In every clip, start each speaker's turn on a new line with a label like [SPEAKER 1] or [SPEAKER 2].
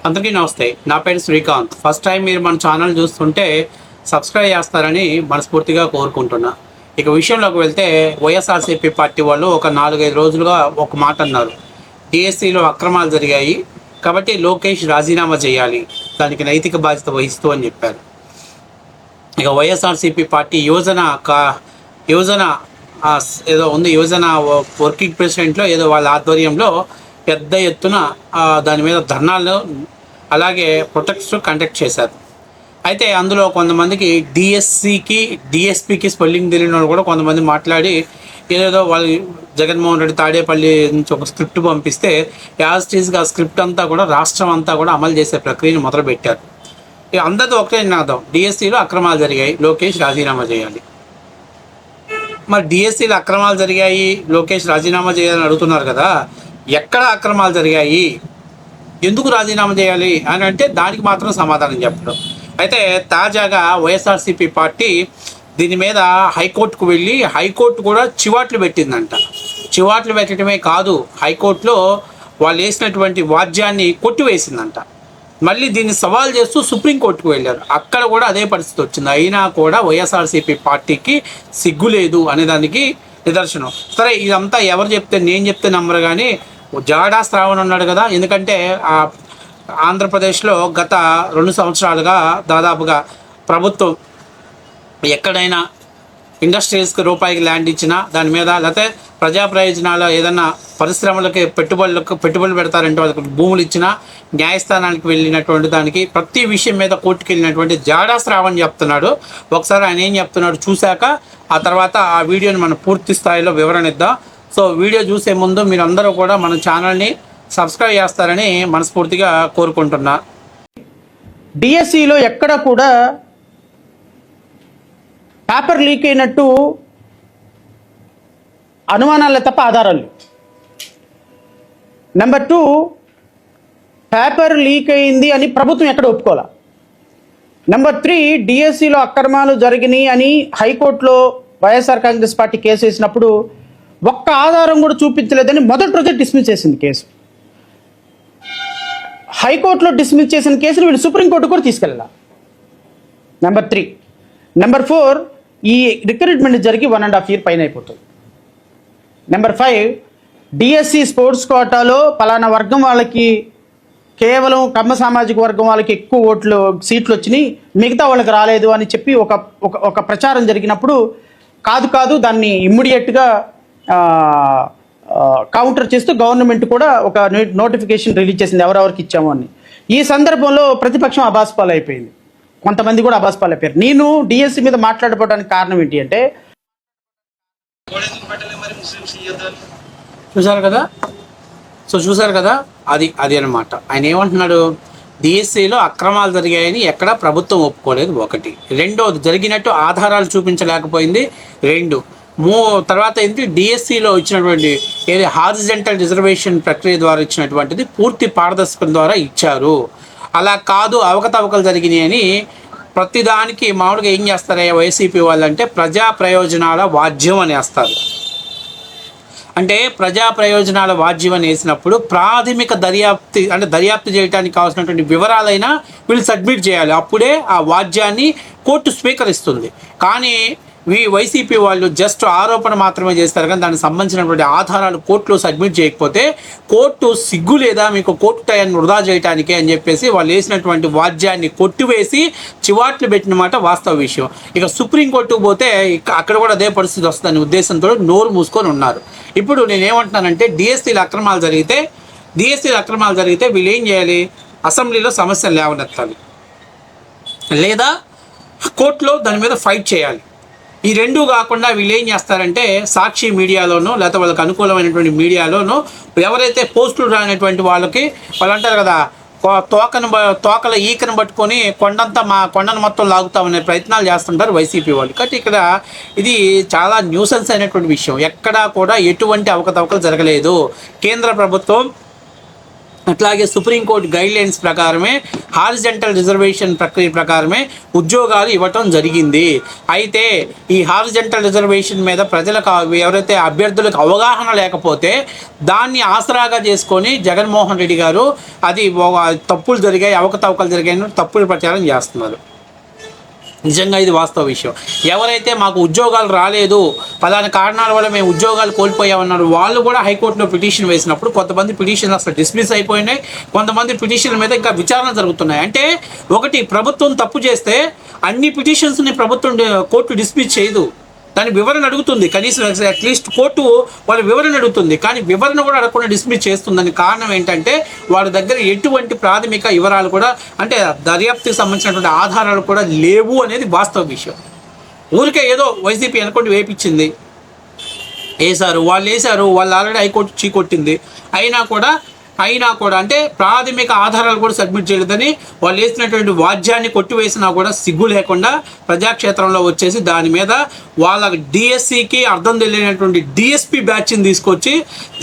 [SPEAKER 1] అందరికీ నమస్తే. నా పేరు శ్రీకాంత్. ఫస్ట్ టైం మీరు మన ఛానల్ చూస్తుంటే సబ్స్క్రైబ్ చేస్తారని మనస్ఫూర్తిగా కోరుకుంటున్నా. ఇక విషయంలోకి వెళ్తే వైఎస్ఆర్సీపీ పార్టీ వాళ్ళు ఒక 4-5 రోజులుగా ఒక మాట అన్నారు. డిఎస్సిలో అక్రమాలు జరిగాయి కాబట్టి లోకేష్ రాజీనామా చేయాలి, దానికి నైతిక బాధ్యత వహిస్తూ అని చెప్పారు. ఇక వైఎస్ఆర్సీపీ పార్టీ యువజన ఏదో ఉంది, యువజన వర్కింగ్ ప్రెసిడెంట్లో ఏదో వాళ్ళ ఆధ్వర్యంలో పెద్ద ఎత్తున దాని మీద ధర్నాలు అలాగే ప్రొటెక్ట్స్ కండక్ట్ చేశారు. అయితే అందులో కొంతమందికి డిఎస్పికి స్పెల్లింగ్ తెలియని వాళ్ళు కూడా కొంతమంది మాట్లాడి ఏదేదో వాళ్ళు జగన్మోహన్ రెడ్డి తాడేపల్లి నుంచి ఒక స్క్రిప్ట్ పంపిస్తే యాజ్ టీజ్గా ఆ స్క్రిప్ట్ అంతా కూడా రాష్ట్రం అంతా కూడా అమలు చేసే ప్రక్రియను మొదలుపెట్టారు. ఇక అందరితో ఒకటే నినాదం, డిఎస్సిలో అక్రమాలు జరిగాయి, లోకేష్ రాజీనామా చేయాలి. మరి డిఎస్సిలో అక్రమాలు జరిగాయి, లోకేష్ రాజీనామా చేయాలని అడుగుతున్నారు కదా, ఎక్కడ అక్రమాలు జరిగాయి, ఎందుకు రాజీనామా చేయాలి అని అంటే దానికి మాత్రం సమాధానం చెప్పడం. అయితే తాజాగా వైఎస్ఆర్సీపీ పార్టీ దీని మీద హైకోర్టుకు వెళ్ళి హైకోర్టు కూడా చివాట్లు పెట్టిందంట. చివాట్లు పెట్టడమే కాదు, హైకోర్టులో వాళ్ళు వేసినటువంటి వాద్యాన్ని కొట్టివేసిందంట. మళ్ళీ దీన్ని సవాల్ చేస్తూ సుప్రీంకోర్టుకు వెళ్ళారు. అక్కడ కూడా అదే పరిస్థితి వచ్చింది. అయినా కూడా వైఎస్ఆర్సీపీ పార్టీకి సిగ్గు లేదు అనేదానికి నిదర్శనం. సరే, ఇదంతా ఎవరు చెప్తే, నేను చెప్తే నమ్మరు కానీ జాడా శ్రావణ్ ఉన్నాడు కదా. ఎందుకంటే ఆంధ్రప్రదేశ్లో గత 2 సంవత్సరాలుగా దాదాపుగా ప్రభుత్వం ఎక్కడైనా ఇండస్ట్రీస్కి రూపాయికి ల్యాండ్ ఇచ్చినా దాని మీద, లేకపోతే ప్రజా ప్రయోజనాలు ఏదన్నా పరిశ్రమలకి పెట్టుబడులు పెడతారంటే వాళ్ళకి భూములు ఇచ్చినా న్యాయస్థానానికి వెళ్ళినటువంటి దానికి ప్రతి విషయం మీద కోర్టుకు వెళ్ళినటువంటి జాడా శ్రావణ్ చెప్తున్నాడు. ఒకసారి ఆయన ఏం చెప్తున్నాడు చూశాక ఆ తర్వాత ఆ వీడియోని మనం పూర్తి స్థాయిలో వివరణ ఇద్దాం. సో వీడియో చూసే ముందు మీరందరూ కూడా మన ఛానల్ని సబ్స్క్రైబ్ చేస్తారని మనస్ఫూర్తిగా కోరుకుంటున్నా.
[SPEAKER 2] డిఎస్సిలో ఎక్కడ కూడా పేపర్ లీక్ అయినట్టు అనుమానాలే తప్ప ఆధారాలు. నెంబర్ 2, పేపర్ లీక్ అయింది అని ప్రభుత్వం ఎక్కడ ఒప్పుకోవాలి. నెంబర్ 3, డిఎస్సిలో అక్రమాలు జరిగినాయి అని హైకోర్టులో వైఎస్ఆర్ కాంగ్రెస్ పార్టీ కేసు వేసినప్పుడు ఒక్క ఆధారం కూడా చూపించలేదని మొదటి రోజే డిస్మిస్ చేసింది కేసు. హైకోర్టులో డిస్మిస్ చేసిన కేసును వీళ్ళు సుప్రీంకోర్టు కూడా తీసుకెళ్ళాలి. నెంబర్ 3. నెంబర్ 4, ఈ రిక్రూట్మెంట్ జరిగి 1.5 year పైన అయిపోతుంది. నెంబర్ 5, డిఎస్సి స్పోర్ట్స్ కోటాలో పలానా వర్గం వాళ్ళకి, కేవలం కమ్మ సామాజిక వర్గం వాళ్ళకి ఎక్కువ సీట్లు వచ్చినాయి, మిగతా వాళ్ళకి రాలేదు అని చెప్పి ఒక ప్రచారం జరిగినప్పుడు కాదు దాన్ని ఇమ్మీడియట్గా కౌంటర్ చేస్తూ గవర్నమెంట్ కూడా ఒక నోటిఫికేషన్ రిలీజ్ చేసింది ఎవరెవరికి ఇచ్చాము అని. ఈ సందర్భంలో ప్రతిపక్షం అబాస్పాలు అయిపోయింది, కొంతమంది కూడా అబాస్పాలు అయిపోయారు. నేను డిఎస్సి మీద మాట్లాడకపోవడానికి కారణం ఏంటి అంటే,
[SPEAKER 1] చూశారు కదా అది అనమాట. ఆయన ఏమంటున్నాడు, డిఎస్సిలో అక్రమాలు జరిగాయని ఎక్కడ ప్రభుత్వం ఒప్పుకోలేదు, 1. 2, జరిగినట్టు ఆధారాలు చూపించలేకపోయింది, 2. తర్వాత ఏంటి, డిఎస్సిలో ఇచ్చినటువంటి ఏది హారిజంటల్ రిజర్వేషన్ ప్రక్రియ ద్వారా ఇచ్చినటువంటిది పూర్తి పారదర్శకం ద్వారా ఇచ్చారు. అలా కాదు అవకతవకలు జరిగినాయి అని ప్రతిదానికి మామూలుగా ఏం చేస్తారయ్యా వైసీపీ వాళ్ళంటే ప్రజా ప్రయోజనాల వాద్యం అని వేస్తారు. అంటే ప్రజా ప్రయోజనాల వాద్యం అని వేసినప్పుడు ప్రాథమిక దర్యాప్తు చేయడానికి కావాల్సినటువంటి వివరాలైనా వీళ్ళు సబ్మిట్ చేయాలి. అప్పుడే ఆ వాద్యాన్ని కోర్టు స్వీకరిస్తుంది. కానీ వైసీపీ వాళ్ళు జస్ట్ ఆరోపణ మాత్రమే చేస్తారు, కానీ దానికి సంబంధించినటువంటి ఆధారాలు కోర్టులో సబ్మిట్ చేయకపోతే కోర్టు సిగ్గు లేదా మీకు కోర్టు టైంని వృధా చేయడానికి అని చెప్పేసి వాళ్ళు వేసినటువంటి వాద్యాన్ని కొట్టివేసి చివాట్లు పెట్టిన మాట వాస్తవ విషయం. ఇక సుప్రీంకోర్టుకు పోతే అక్కడ కూడా అదే పరిస్థితి వస్తుందని ఉద్దేశంతో నోరు మూసుకొని ఉన్నారు. ఇప్పుడు నేనేమంటున్నానంటే డిఎస్సీలో అక్రమాలు జరిగితే వీళ్ళు ఏం చేయాలి, అసెంబ్లీలో సమస్యలు లేవనెత్తాలి, లేదా కోర్టులో దాని మీద ఫైట్ చేయాలి. ఈ 2 కాకుండా వీళ్ళు ఏం చేస్తారంటే సాక్షి మీడియాలోనో లేకపోతే వాళ్ళకి అనుకూలమైనటువంటి మీడియాలోనో ఎవరైతే పోస్టులు రానటువంటి వాళ్ళకి వాళ్ళు అంటారు కదా, తోకల ఈకను పట్టుకొని కొండను మొత్తం లాగుతామనే ప్రయత్నాలు చేస్తుంటారు వైసీపీ వాళ్ళు. కాబట్టి ఇక్కడ ఇది చాలా న్యూసెన్స్ అయినటువంటి విషయం. ఎక్కడా కూడా ఎటువంటి అవకతవకలు జరగలేదు. కేంద్ర ప్రభుత్వం అట్లాగే సుప్రీంకోర్టు గైడ్లైన్స్ ప్రకారమే హారిజంటల్ రిజర్వేషన్ ప్రక్రియ ప్రకారమే ఉద్యోగాలు ఇవ్వటం జరిగింది. అయితే ఈ హారిజంటల్ రిజర్వేషన్ మీద ప్రజలకు ఎవరైతే అభ్యర్థులకు అవగాహన లేకపోతే దాన్ని ఆసరాగా చేసుకొని జగన్మోహన్ రెడ్డి గారు అది తప్పులు జరిగాయి, అవకతవకలు జరిగాయని తప్పులు ప్రచారం చేస్తున్నారు. నిజంగా ఇది వాస్తవ విషయం. ఎవరైతే మాకు ఉద్యోగాలు రాలేదు, పలానా కారణాల వల్ల మేము ఉద్యోగాలు కోల్పోయామన్నారు, వాళ్ళు కూడా హైకోర్టులో పిటిషన్ వేసినప్పుడు కొంతమంది పిటిషన్లు అసలు డిస్మిస్ అయిపోయినాయి, కొంతమంది పిటిషన్ల మీద ఇంకా విచారణ జరుగుతున్నాయి. అంటే ఒకటి, ప్రభుత్వం తప్పు చేస్తే అన్ని పిటిషన్స్ని ప్రభుత్వం కోర్టు డిస్మిస్ చేయదు, దాని వివరణ అడుగుతుంది. కనీసం అట్లీస్ట్ కోర్టు వాళ్ళ వివరణ అడుగుతుంది, కానీ వివరణ కూడా అడగకుండా డిస్మిస్ చేస్తుందని కారణం ఏంటంటే వాళ్ళ దగ్గర ఎటువంటి ప్రాథమిక వివరాలు కూడా, అంటే దర్యాప్తుకి సంబంధించినటువంటి ఆధారాలు కూడా లేవు అనేది వాస్తవ విషయం. ఊరికే ఏదో వైసీపీ అనుకోండి వేపించింది, వేశారు, వాళ్ళు ఆల్రెడీ హైకోర్టు చీకొట్టింది, అయినా కూడా అంటే ప్రాథమిక ఆధారాలు కూడా సబ్మిట్ చేయలేదని వాళ్ళు వేసినటువంటి వాద్యాన్ని కొట్టివేసినా కూడా సిగ్గు లేకుండా ప్రజాక్షేత్రంలో వచ్చేసి దాని మీద వాళ్ళ డిఎస్సికి అర్థం తెలియనటువంటి డిఎస్పి బ్యాచ్ని తీసుకొచ్చి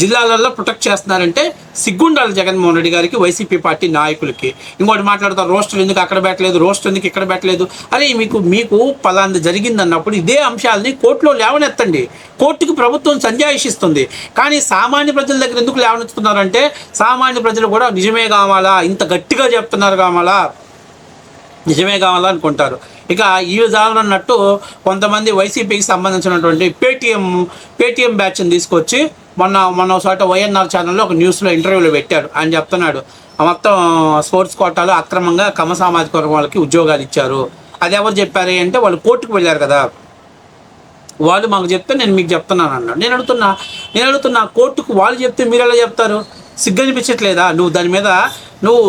[SPEAKER 1] జిల్లాలలో ప్రొటెక్ట్ చేస్తున్నారంటే సిగ్గుండాలి జగన్మోహన్ రెడ్డి గారికి, వైసీపీ పార్టీ నాయకులకి. ఇంకోటి మాట్లాడతారు, రోస్టర్ ఎందుకు అక్కడ పెట్టలేదు, రోస్టర్ ఎందుకు ఇక్కడ పెట్టలేదు. అరే మీకు పలాంది జరిగింది అన్నప్పుడు ఇదే అంశాలని కోర్టులో లేవనెత్తండి. కోర్టుకి ప్రభుత్వం సంజాయిషిస్తుంది, కానీ సామాన్య ప్రజల దగ్గర ఎందుకు లేవనెత్తున్నారంటే సామాన్య ప్రజలు కూడా నిజమే కావాలా, ఇంత గట్టిగా చెప్తున్నారు కావాలా, నిజమే కావాలా అనుకుంటారు. ఇక ఈ విధానం అన్నట్టు కొంతమంది వైసీపీకి సంబంధించినటువంటి పేటీఎం బ్యాచ్ని తీసుకొచ్చి మొన్న ఒకసారి వైఎన్ఆర్ ఛానల్లో ఒక న్యూస్లో ఇంటర్వ్యూలో పెట్టాడు. ఆయన చెప్తున్నాడు, మొత్తం స్పోర్ట్స్ కోటాలో అక్రమంగా కమ్మ సామాజిక వర్గం వాళ్ళకి ఉద్యోగాలు ఇచ్చారు. అది ఎవరు చెప్పారు అంటే వాళ్ళు కోర్టుకు వెళ్ళారు కదా, వాళ్ళు మాకు చెప్తే నేను మీకు చెప్తున్నాను అన్నాడు. నేను అడుగుతున్నా కోర్టుకు వాళ్ళు చెప్తే మీరు ఎలా చెప్తారు? సిగ్గనిపించట్లేదా? నువ్వు దాని మీద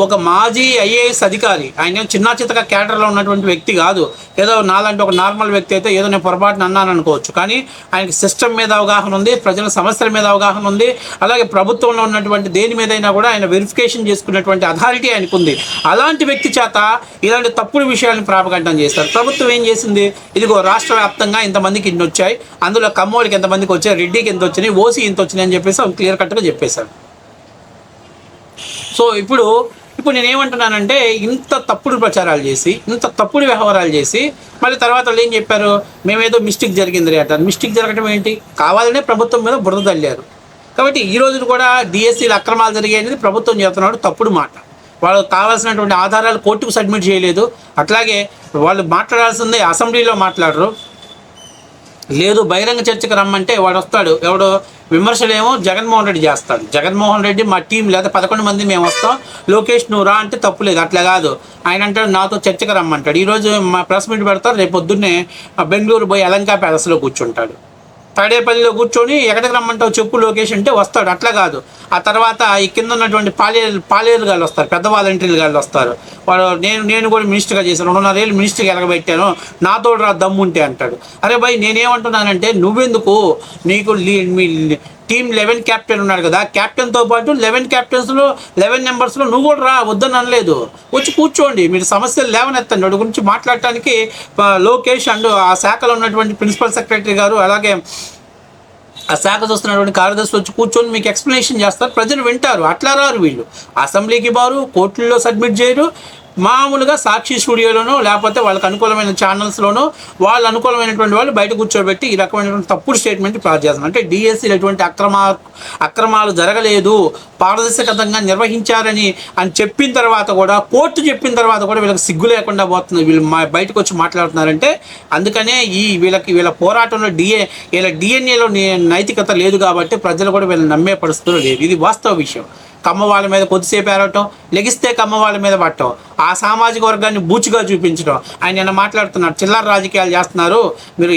[SPEAKER 1] ఒక మాజీ ఐఏఎస్ అధికారి, ఆయన చిన్న చితక క్యాడర్లో ఉన్నటువంటి వ్యక్తి కాదు, ఏదో నాలాంటి ఒక నార్మల్ వ్యక్తి అయితే ఏదో నేను పొరపాటున అన్నాను అనుకోవచ్చు, కానీ ఆయనకి సిస్టమ్ మీద అవగాహన ఉంది, ప్రజల సమస్యల మీద అవగాహన ఉంది, అలాగే ప్రభుత్వంలో ఉన్నటువంటి దేని మీదైనా కూడా ఆయన వెరిఫికేషన్ చేసుకున్నటువంటి అథారిటీ ఆయనకు ఉంది. అలాంటి వ్యక్తి చేత ఇలాంటి తప్పుడు విషయాలను ప్రాపగండం చేస్తారు. ప్రభుత్వం ఏం చేసింది? ఇదిగో రాష్ట్ర వ్యాప్తంగా ఇంతమందికి ఇన్ని వచ్చాయి, అందులో కమ్మోడికి ఎంతమందికి వచ్చాయి, రెడ్డికి ఎంత వచ్చినాయి, ఓసీ ఇంత వచ్చినాయి అని చెప్పేసి ಅವ್ನು క్లియర్ కట్గా చెప్పేశారు. సో ఇప్పుడు నేనేమంటున్నానంటే ఇంత తప్పుడు ప్రచారాలు చేసి, ఇంత తప్పుడు వ్యవహారాలు చేసి మళ్ళీ తర్వాత వాళ్ళు ఏం చెప్పారు, మేమేదో మిస్టేక్ జరిగింది అంటారు. మిస్టేక్ జరగడం ఏంటి? కావాలనే ప్రభుత్వం మీద బురద తల్లారు. కాబట్టి ఈ రోజు కూడా డిఎస్సీలు అక్రమాలు జరిగాయి అనేది ప్రభుత్వం చెప్తున్నాడు, తప్పుడు మాట. వాళ్ళు కావాల్సినటువంటి ఆధారాలు కోర్టుకు సబ్మిట్ చేయలేదు. అట్లాగే వాళ్ళు మాట్లాడాల్సిందే అసెంబ్లీలో మాట్లాడరు, లేదు బహిరంగ చర్చకు రమ్మంటే వాడు వస్తాడు, ఎవడో విమర్శలేమో జగన్మోహన్ రెడ్డి చేస్తాడు. జగన్మోహన్ రెడ్డి మా టీం లేదా 11 మంది మేము వస్తాం, లోకేష్ నువ్వు రా అంటే తప్పులేదు, అట్లా కాదు. ఆయన అంటాడు నాతో చర్చకు రమ్మంటాడు. ఈరోజు మా ప్రెస్ మీట్ పెడతారు, రేపు పొద్దున్నే బెంగళూరు పోయి అలంకా ప్యాలెస్లో కూర్చుంటాడు. తాడేపల్లిలో కూర్చొని ఎక్కడికి రమ్మంటావు చెప్పు లోకేష్ అంటే వస్తాడు. అట్లా కాదు. ఆ తర్వాత ఈ కింద ఉన్నటువంటి పాలేరు గాళ్ళు వస్తారు, పెద్ద వాలంటీర్లు గాళ్ళు వస్తారు. వాడు నేను కూడా మినిస్టర్గా చేశాను, 2.5 ఏళ్ళు మినిస్టర్గా ఎలగబెట్టాను, నాతో రా దమ్ముంటే అంటాడు. అరే భయ్ నేనేమంటున్నానంటే నువ్వెందుకు, నీకు మీ టీం 11 క్యాప్టెన్ ఉన్నాడు కదా, క్యాప్టెన్తో పాటు 11 క్యాప్టెన్స్లో 11 నెంబర్స్లో నువ్వు కూడా రా, వద్దని అనలేదు. వచ్చి కూర్చోండి, మీరు సమస్యలు లేవనెత్తండి. వాటి గురించి మాట్లాడటానికి లోకేష్ అండ్ ఆ శాఖలో ఉన్నటువంటి ప్రిన్సిపల్ సెక్రటరీ గారు, అలాగే ఆ శాఖ చూస్తున్నటువంటి కార్యదర్శి వచ్చి కూర్చొని మీకు ఎక్స్ప్లెనేషన్ చేస్తారు, ప్రజలు వింటారు. అట్లా రారు వీళ్ళు, అసెంబ్లీకి బారు, కోర్టుల్లో సబ్మిట్ చేయరు, మామూలుగా సాక్షి స్టూడియోలోనో లేకపోతే వాళ్ళకి అనుకూలమైన ఛానల్స్లోనో వాళ్ళు అనుకూలమైనటువంటి వాళ్ళు బయట కూర్చోబెట్టి ఈ రకమైనటువంటి తప్పుడు స్టేట్మెంట్ పాస్ చేస్తున్నారు. అంటే డిఎస్సీలు ఎటువంటి అక్రమాలు జరగలేదు, పారదర్శకంగా నిర్వహించారని చెప్పిన తర్వాత కూడా, కోర్టు చెప్పిన తర్వాత కూడా వీళ్ళకి సిగ్గు లేకుండా పోతుంది. వీళ్ళు బయటకు వచ్చి మాట్లాడుతున్నారంటే అందుకనే వీళ్ళ పోరాటంలో వీళ్ళ డిఎన్ఏలో నైతికత లేదు కాబట్టి ప్రజలు కూడా వీళ్ళని నమ్మే పరిస్థితులు లేదు. ఇది వాస్తవ విషయం. కమ్మ వాళ్ళ మీద కొద్దిసేపు ఏరవటం, లెగిస్తే కమ్మ వాళ్ళ మీద పట్టడం, ఆ సామాజిక వర్గాన్ని బూచిగా చూపించడం. ఆయన నిన్న మాట్లాడుతున్నారు, చిల్లర రాజకీయాలు చేస్తున్నారు, మీరు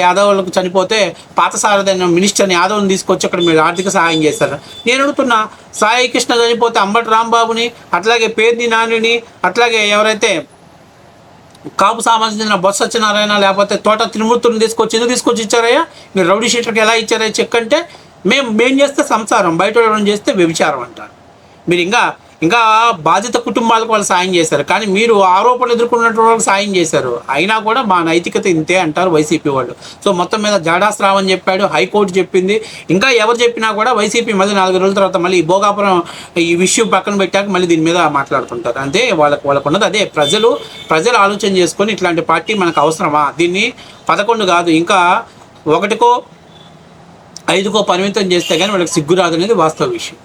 [SPEAKER 1] యాదవులకు చనిపోతే పాత సారథైన మినిస్టర్ని యాదవ్ని తీసుకొచ్చి అక్కడ మీరు ఆర్థిక సహాయం చేస్తారు. నేను అడుగుతున్నా, సాయి కృష్ణ చనిపోతే అంబటి రాంబాబుని, అట్లాగే పేర్ని నానిని, అట్లాగే ఎవరైతే కాపు సామాజిక చెందిన బొత్స సత్యనారాయణ లేకపోతే తోట త్రిమూర్తుని తీసుకొచ్చి ఇచ్చారయ్యా, మీరు రౌడీ షీటర్కి ఎలా ఇచ్చారయ్యా చెక్ అంటే, మేము చేస్తే సంసారం, బయట చేస్తే వ్యభిచారం అంటారు. మీరు ఇంకా ఇంకా బాధిత కుటుంబాలకు వాళ్ళు సాయం చేశారు, కానీ మీరు ఆరోపణలు ఎదుర్కొన్నటువంటి వాళ్ళకి సాయం చేశారు. అయినా కూడా మా నైతికత ఇంతే అంటారు వైసీపీ వాళ్ళు. సో మొత్తం మీద జాడాస్రావ్ అని చెప్పాడు, హైకోర్టు చెప్పింది. ఇంకా ఎవరు చెప్పినా కూడా వైసీపీ మళ్ళీ 4 రోజుల తర్వాత మళ్ళీ ఈ భోగాపురం ఈ విషయం పక్కన పెట్టాక మళ్ళీ దీని మీద మాట్లాడుతుంటారు. అంతే వాళ్ళకు ఉన్నది అదే. ప్రజలు ఆలోచన చేసుకొని ఇట్లాంటి పార్టీ మనకు అవసరమా? దీన్ని 11 కాదు ఇంకా 1కో 5కో పరిమితం చేస్తే కానీ వాళ్ళకి సిగ్గు రాదు అనేది వాస్తవ విషయం.